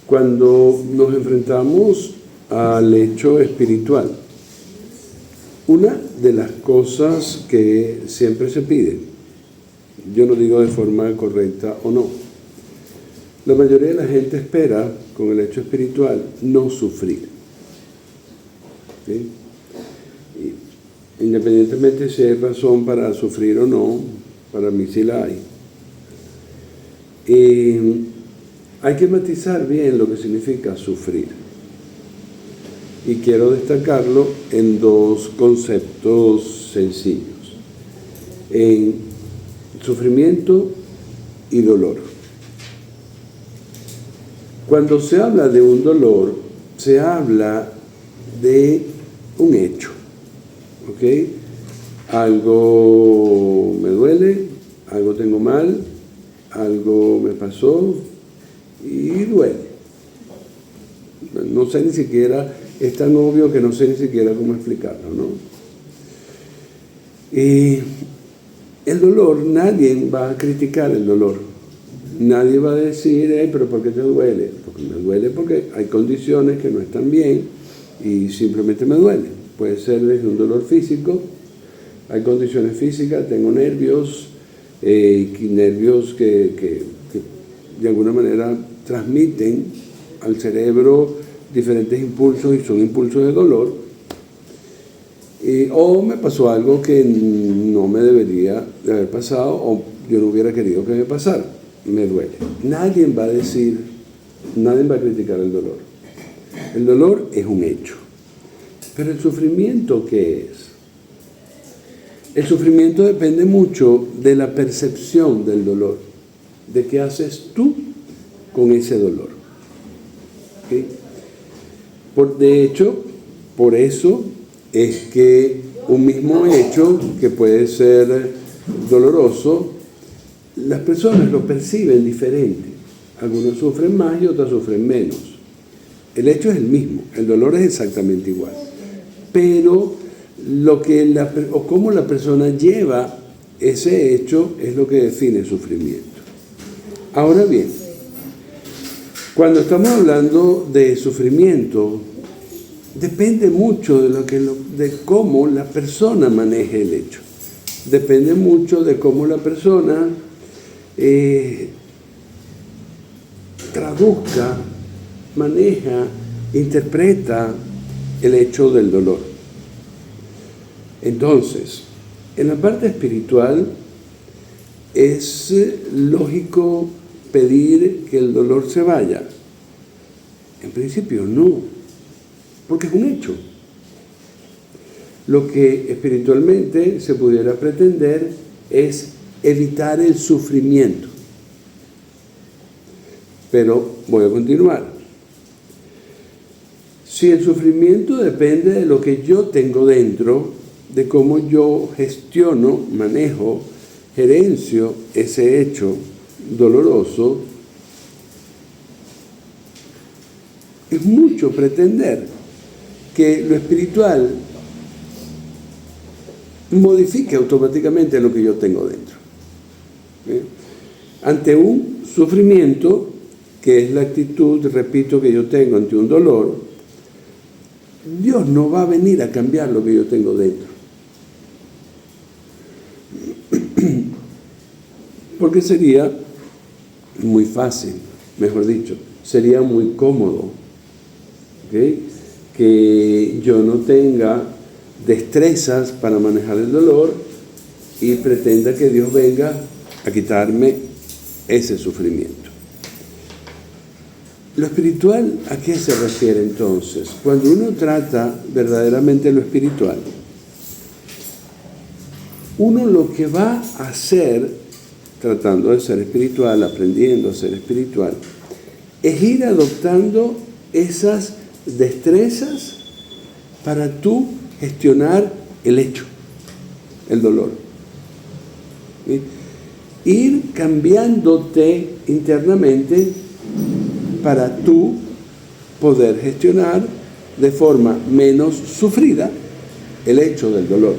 Cuando nos enfrentamos al hecho espiritual, una de las cosas que siempre se pide, yo no digo de forma correcta o no, la mayoría de la gente espera con el hecho espiritual no sufrir. ¿Sí? Independientemente si hay razón para sufrir o no, para mí sí la hay. Hay que matizar bien lo que significa sufrir. Y quiero destacarlo en dos conceptos sencillos: en sufrimiento y dolor. Cuando se habla de un dolor, se habla de un hecho, ¿ok? Algo me duele, algo tengo mal, algo me pasó y duele. No sé ni siquiera, es tan obvio que no sé ni siquiera cómo explicarlo, ¿no? Y el dolor, nadie va a criticar el dolor. Nadie va a decir, pero ¿por qué te duele? Porque me duele porque hay condiciones que no están bien y simplemente me duele. Puede ser desde un dolor físico, hay condiciones físicas, tengo nervios, nervios que de alguna manera transmiten al cerebro diferentes impulsos y son impulsos de dolor. O me pasó algo que no me debería de haber pasado o yo no hubiera querido que me pasara. Me duele. Nadie va a decir, nadie va a criticar el dolor. El dolor es un hecho. Pero el sufrimiento, ¿qué es? El sufrimiento depende mucho de la percepción del dolor, de qué haces tú con ese dolor. ¿Okay? De hecho, por eso es que un mismo hecho que puede ser doloroso, las personas lo perciben diferente. Algunos sufren más y otros sufren menos. El hecho es el mismo, el dolor es exactamente igual. Pero cómo la persona lleva ese hecho es lo que define el sufrimiento. Ahora bien, cuando estamos hablando de sufrimiento, depende mucho de cómo la persona maneje el hecho. Depende mucho de cómo la persona traduzca, maneja, interpreta el hecho del dolor. Entonces, en la parte espiritual es lógico pedir que el dolor se vaya. En principio no, porque es un hecho. Lo que espiritualmente se pudiera pretender es evitar el sufrimiento. Pero voy a continuar. Si el sufrimiento depende de lo que yo tengo dentro, de cómo yo gestiono, manejo, gerencio ese hecho doloroso, es mucho pretender que lo espiritual modifique automáticamente lo que yo tengo dentro. Ante un sufrimiento, que es la actitud, repito, que yo tengo ante un dolor, Dios no va a venir a cambiar lo que yo tengo dentro. Porque sería muy fácil, mejor dicho, sería muy cómodo, ¿okay? Que yo no tenga destrezas para manejar el dolor y pretenda que Dios venga a quitarme ese sufrimiento. Lo espiritual, ¿a qué se refiere entonces? Cuando uno trata verdaderamente lo espiritual, uno lo que va a hacer, tratando de ser espiritual, aprendiendo a ser espiritual, es ir adoptando esas destrezas para tú gestionar el hecho, el dolor. ¿Sí? Ir cambiándote internamente para tú poder gestionar de forma menos sufrida el hecho del dolor.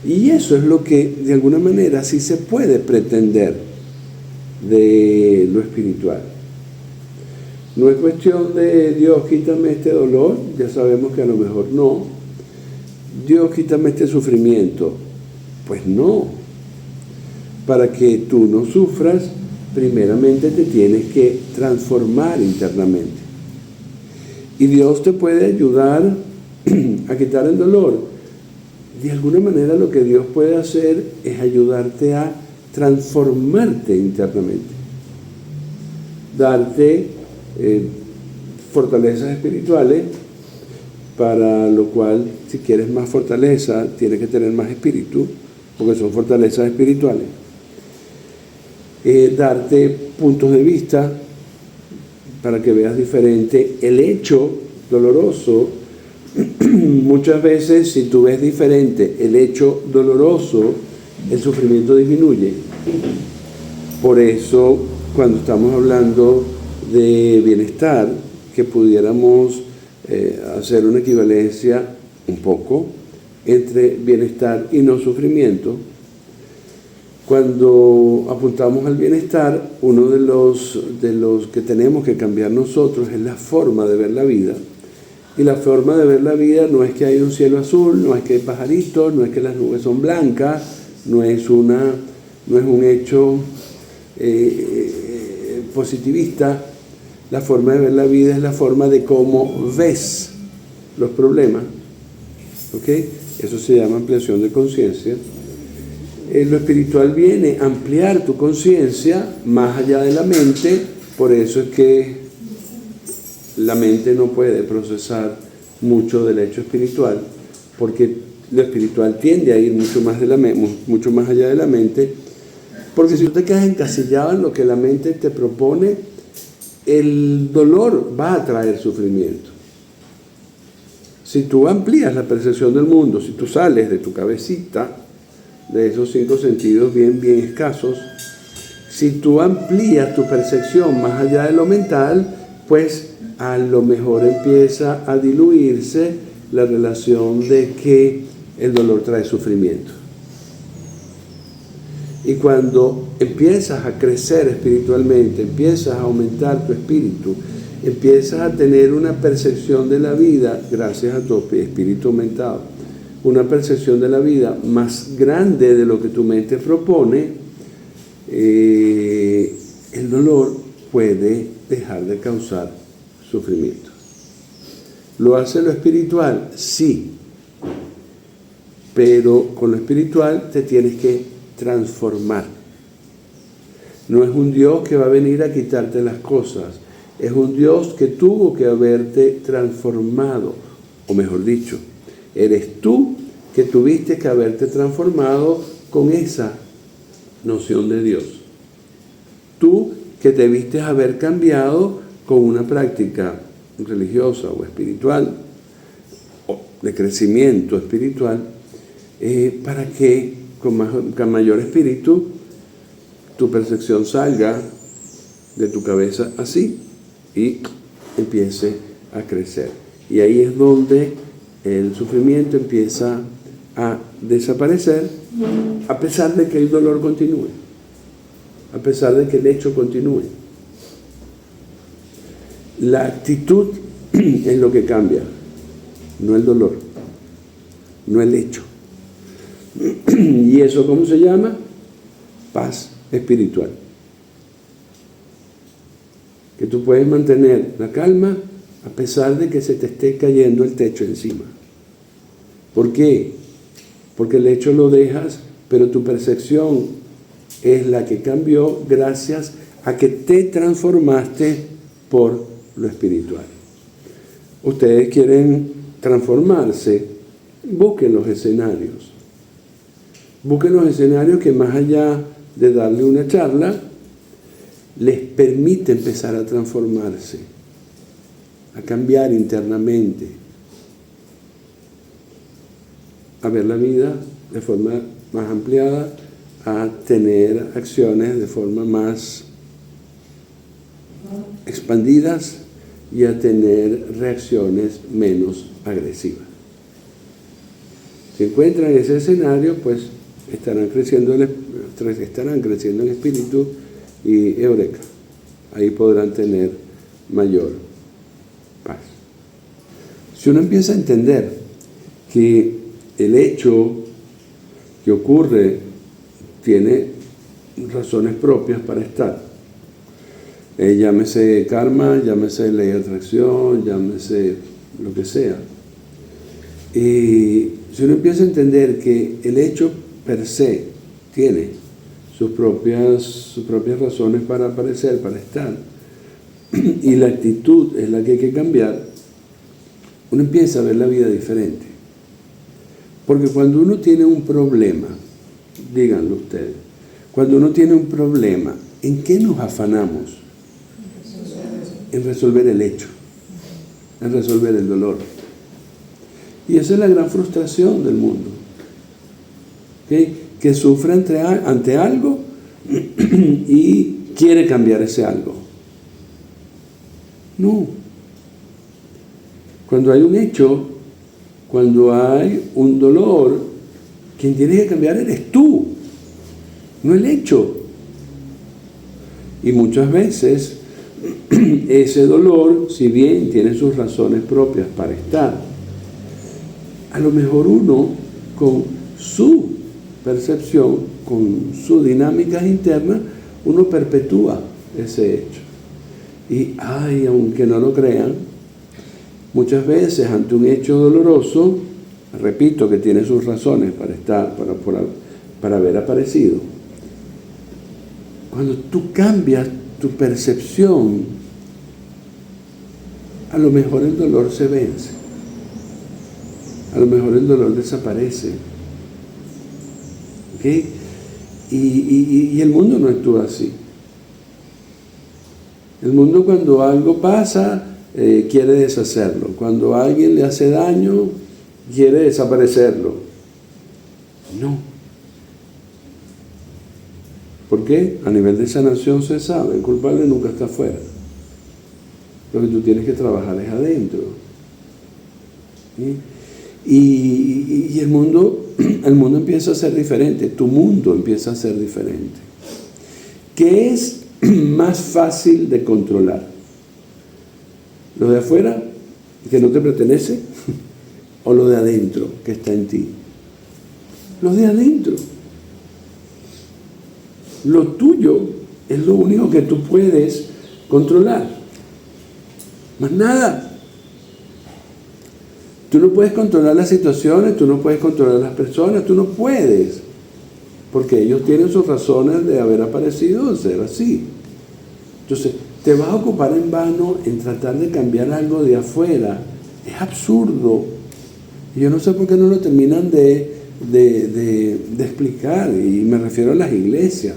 Y eso es lo que de alguna manera sí se puede pretender de lo espiritual. No es cuestión de Dios, quítame este dolor, ya sabemos que a lo mejor no. Dios, quítame este sufrimiento. Pues no. Para que tú no sufras, primeramente te tienes que transformar internamente. Y Dios te puede ayudar a quitar el dolor. De alguna manera lo que Dios puede hacer es ayudarte a transformarte internamente. Darte fortalezas espirituales, para lo cual, si quieres más fortaleza, tienes que tener más espíritu, porque son fortalezas espirituales. Darte puntos de vista para que veas diferente el hecho doloroso. Muchas veces, si tú ves diferente el hecho doloroso, el sufrimiento disminuye. Por eso, cuando estamos hablando de bienestar, que pudiéramos hacer una equivalencia un poco entre bienestar y no sufrimiento. Cuando apuntamos al bienestar, uno de los que tenemos que cambiar nosotros es la forma de ver la vida. Y la forma de ver la vida no es que hay un cielo azul, no es que hay pajaritos, no es que las nubes son blancas, no es un hecho positivista. La forma de ver la vida es la forma de cómo ves los problemas. ¿Ok? Eso se llama ampliación de conciencia. Lo espiritual viene a ampliar tu conciencia más allá de la mente. Por eso es que la mente no puede procesar mucho del hecho espiritual, porque lo espiritual tiende a ir mucho más allá de la mente, porque si tú te quedas encasillado en lo que la mente te propone, el dolor va a traer sufrimiento. Si tú amplías la percepción del mundo, si tú sales de tu cabecita, de esos 5 sentidos bien escasos, si tú amplías tu percepción más allá de lo mental, pues a lo mejor empieza a diluirse la relación de que el dolor trae sufrimiento. Y cuando empiezas a crecer espiritualmente, empiezas a aumentar tu espíritu, empiezas a tener una percepción de la vida, gracias a tu espíritu aumentado, una percepción de la vida más grande de lo que tu mente propone, el dolor puede dejar de causar sufrimiento. ¿Lo hace lo espiritual? Sí. Pero con lo espiritual te tienes que transformar. No es un Dios que va a venir a quitarte las cosas. Es un Dios que tuvo que haberte transformado. O mejor dicho, eres tú que tuviste que haberte transformado con esa noción de Dios. Tú que debiste haber cambiado con una práctica religiosa o espiritual, o de crecimiento espiritual, para que con mayor espíritu tu percepción salga de tu cabeza así y empiece a crecer. Y ahí es donde el sufrimiento empieza a desaparecer, a pesar de que el dolor continúe, a pesar de que el hecho continúe. La actitud es lo que cambia, no el dolor, no el hecho. ¿Y eso cómo se llama? Paz espiritual. Que tú puedes mantener la calma a pesar de que se te esté cayendo el techo encima. ¿Por qué? Porque el hecho lo dejas, pero tu percepción es la que cambió gracias a que te transformaste por lo espiritual. Ustedes quieren transformarse, busquen los escenarios. Busquen los escenarios que más allá de darle una charla, les permite empezar a transformarse, a cambiar internamente, a ver la vida de forma más ampliada, a tener acciones de forma más expandidas y a tener reacciones menos agresivas. Si encuentran ese escenario, pues estarán creciendo en espíritu y eureka. Ahí podrán tener mayor paz. Si uno empieza a entender que el hecho que ocurre tiene razones propias para estar, llámese karma, llámese ley de atracción, llámese lo que sea. Y si uno empieza a entender que el hecho per se tiene sus propias razones para aparecer, para estar, y la actitud es la que hay que cambiar, uno empieza a ver la vida diferente. Porque cuando uno tiene un problema, díganlo ustedes, cuando uno tiene un problema, ¿en qué nos afanamos? En resolver el hecho, en resolver el dolor. Y esa es la gran frustración del mundo, ¿okay? Que sufre ante algo y quiere cambiar ese algo. No. Cuando hay un hecho, cuando hay un dolor, quien tiene que cambiar eres tú, no el hecho. Y muchas veces ese dolor, si bien tiene sus razones propias para estar, a lo mejor uno con su percepción, con sus dinámicas internas, uno perpetúa ese hecho. Y aunque no lo crean, muchas veces ante un hecho doloroso, repito que tiene sus razones para estar, para haber aparecido, cuando tú cambias tu percepción, a lo mejor el dolor se vence, a lo mejor el dolor desaparece, ¿okay? Y el mundo no actúa así. El mundo, cuando algo pasa, quiere deshacerlo. Cuando a alguien le hace daño, quiere desaparecerlo. No. ¿Por qué? A nivel de sanación se sabe, el culpable nunca está afuera. Lo que tú tienes que trabajar es adentro. ¿Sí? Y el mundo empieza a ser diferente, tu mundo empieza a ser diferente. ¿Qué es más fácil de controlar? ¿Lo de afuera, que no te pertenece? ¿O lo de adentro, que está en ti? Lo de adentro. Lo tuyo es lo único que tú puedes controlar. Más nada. Tú no puedes controlar las situaciones, tú no puedes controlar las personas, tú no puedes. Porque ellos tienen sus razones de haber aparecido, de ser así. Entonces, te vas a ocupar en vano en tratar de cambiar algo de afuera. Es absurdo. Y yo no sé por qué no lo terminan de explicar. Y me refiero a las iglesias.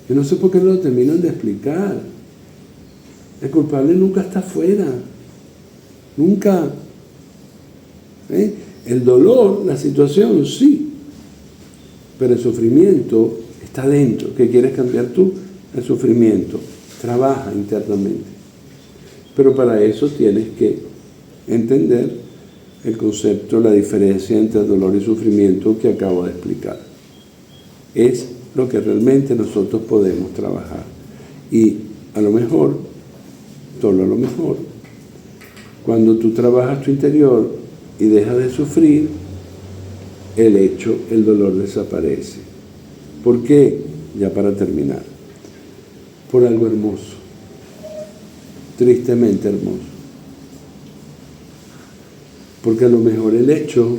Yo no sé por qué no lo terminan de explicar. El culpable nunca está afuera. Nunca. El dolor, la situación, sí. Pero el sufrimiento está dentro. ¿Qué quieres cambiar tú? El sufrimiento. Trabaja internamente. Pero para eso tienes que entender el concepto, la diferencia entre dolor y sufrimiento que acabo de explicar. Es lo que realmente nosotros podemos trabajar. Y a lo mejor, solo a lo mejor, cuando tú trabajas tu interior y dejas de sufrir, el dolor desaparece. ¿Por qué? Ya para terminar. Por algo hermoso. Tristemente hermoso. Porque a lo mejor el hecho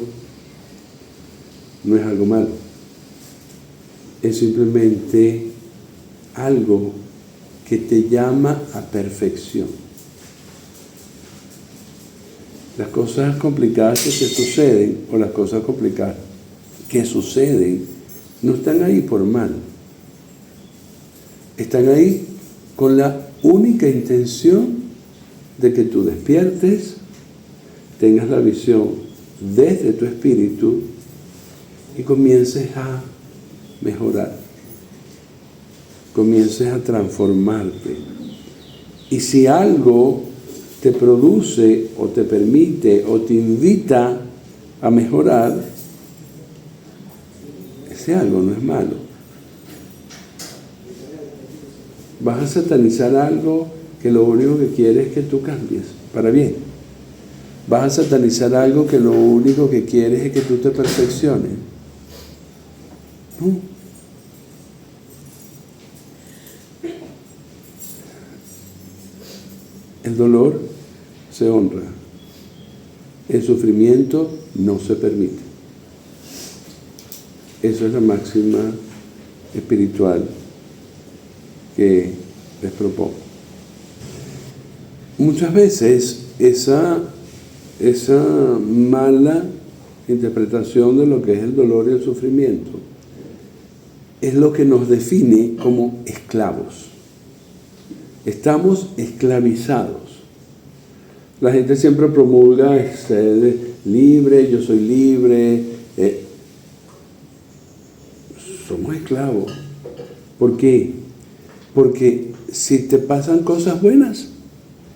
no es algo malo. Es simplemente algo que te llama a perfección. Las cosas complicadas que te suceden, o las cosas complicadas que suceden, no están ahí por mal. Están ahí con la única intención de que tú despiertes, tengas la visión desde tu espíritu y comiences a mejorar, comiences a transformarte. Y si algo te produce o te permite o te invita a mejorar, ese algo no es malo. Vas a satanizar algo que lo único que quiere es que tú cambies para bien. Vas a satanizar algo que lo único que quieres es que tú te perfecciones. ¿No? El dolor se honra. El sufrimiento no se permite. Eso es la máxima espiritual que les propongo. Muchas veces esa mala interpretación de lo que es el dolor y el sufrimiento es lo que nos define como esclavos. Estamos esclavizados. La gente siempre promulga ser libre, yo soy libre. Somos esclavos. ¿Por qué? Porque si te pasan cosas buenas,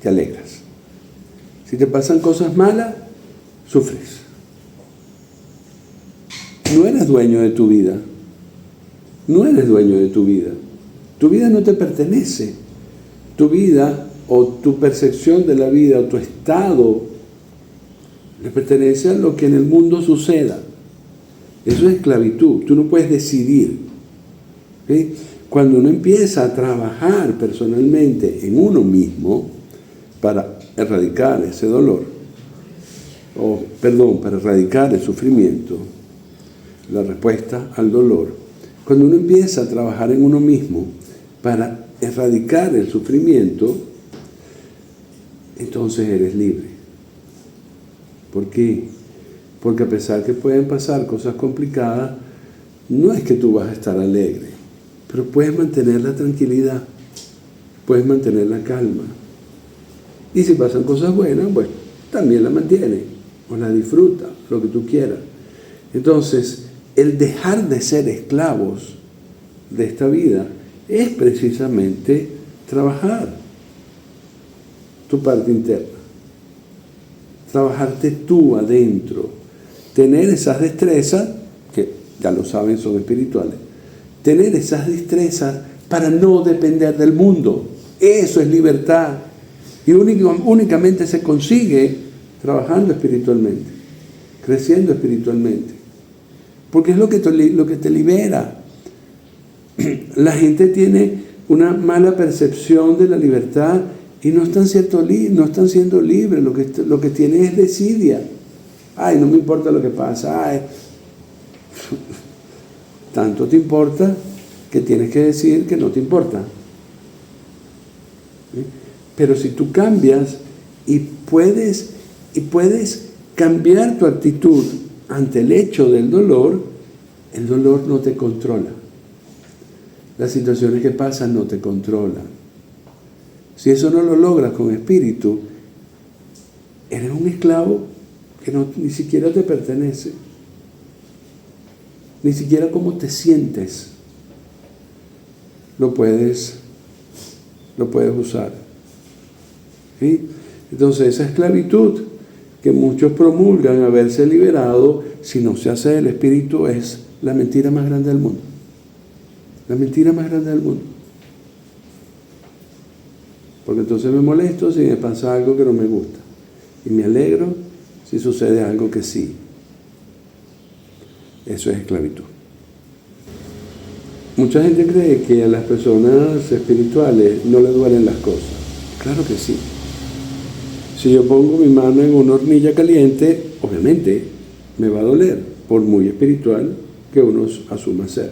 te alegras. Si te pasan cosas malas, sufres. No eres dueño de tu vida. No eres dueño de tu vida. Tu vida no te pertenece. Tu vida o tu percepción de la vida o tu estado le pertenece a lo que en el mundo suceda. Eso es esclavitud. Tú no puedes decidir. ¿Okay? Cuando uno empieza a trabajar personalmente en uno mismo para erradicar ese dolor, para erradicar el sufrimiento, la respuesta al dolor, cuando uno empieza a trabajar en uno mismo para erradicar el sufrimiento, entonces eres libre. ¿Por qué? Porque a pesar que pueden pasar cosas complicadas, no es que tú vas a estar alegre, pero puedes mantener la tranquilidad, puedes mantener la calma. Y si pasan cosas buenas, pues también la mantiene, o la disfruta, lo que tú quieras. Entonces, el dejar de ser esclavos de esta vida es precisamente trabajar tu parte interna, trabajarte tú adentro, tener esas destrezas, que ya lo saben son espirituales, tener esas destrezas para no depender del mundo. Eso es libertad. Y únicamente se consigue trabajando espiritualmente, creciendo espiritualmente. Porque es lo que te libera. La gente tiene una mala percepción de la libertad y no están siendo libres. Lo que tienen es desidia. Ay, no me importa lo que pasa. Ay. Tanto te importa que tienes que decir que no te importa. ¿Sí? Pero si tú cambias y puedes cambiar tu actitud ante el hecho del dolor, el dolor no te controla. Las situaciones que pasan no te controlan. Si eso no lo logras con espíritu, eres un esclavo que ni siquiera te pertenece. Ni siquiera cómo te sientes lo puedes usar. ¿Sí? Entonces esa esclavitud que muchos promulgan haberse liberado, si no se hace del espíritu, es la mentira más grande del mundo. La mentira más grande del mundo. Porque entonces me molesto si me pasa algo que no me gusta. Y me alegro si sucede algo que sí. Eso es esclavitud. Mucha gente cree que a las personas espirituales no les duelen las cosas. Claro que sí. Si yo pongo mi mano en una hornilla caliente, obviamente me va a doler, por muy espiritual que uno asuma ser.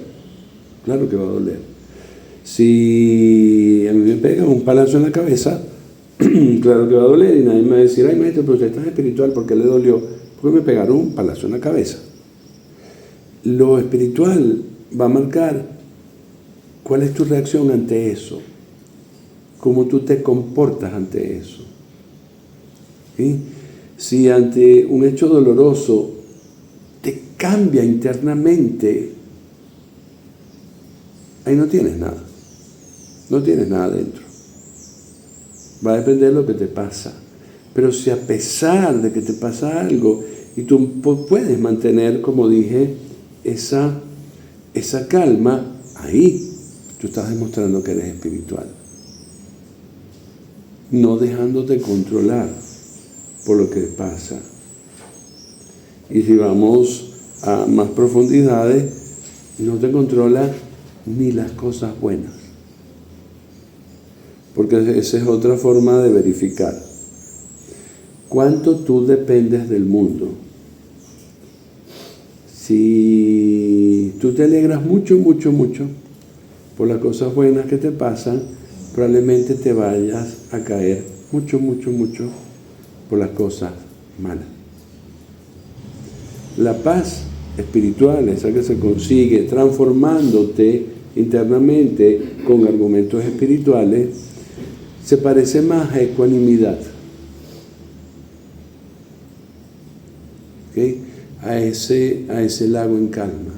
Claro que va a doler. Si a mí me pegan un palazo en la cabeza, claro que va a doler y nadie me va a decir, ay maestro, pero usted es tan espiritual, ¿por qué le dolió? Porque me pegaron un palazo en la cabeza. Lo espiritual va a marcar cuál es tu reacción ante eso, cómo tú te comportas ante eso. ¿Sí? Si ante un hecho doloroso te cambia internamente, ahí no tienes nada. No tienes nada dentro. Va a depender de lo que te pasa. Pero si a pesar de que te pasa algo y tú puedes mantener, como dije, esa calma, ahí tú estás demostrando que eres espiritual. no dejándote controlar por lo que pasa. Y si vamos a más profundidades, no te controla ni las cosas buenas. Porque esa es otra forma de verificar. ¿Cuánto tú dependes del mundo? Si tú te alegras mucho, mucho, mucho por las cosas buenas que te pasan, probablemente te vayas a caer mucho, mucho, mucho por las cosas malas. La paz espiritual, esa que se consigue transformándote internamente con argumentos espirituales, se parece más a ecuanimidad. ¿Okay? A ese lago en calma.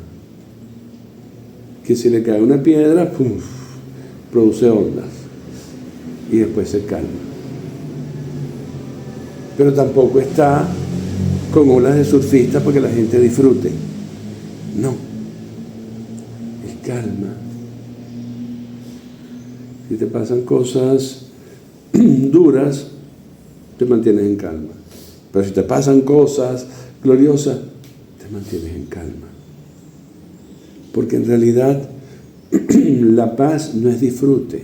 Que si le cae una piedra, ¡pum!, produce ondas y después se calma. Pero tampoco está con olas de surfista para que la gente disfrute. No. Es calma. Si te pasan cosas duras, te mantienes en calma. Pero si te pasan cosas gloriosas, te mantienes en calma. Porque en realidad la paz no es disfrute.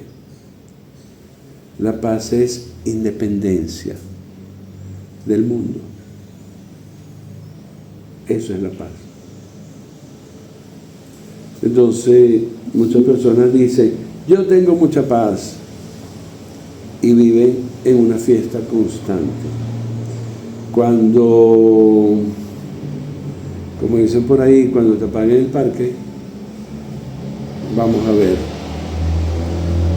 La paz es independencia del mundo. Eso es la paz. Entonces, muchas personas dicen, yo tengo mucha paz, y viven en una fiesta constante. Cuando, como dicen por ahí, cuando te apaguen el parque, vamos a ver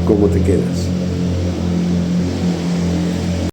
cómo te quedas.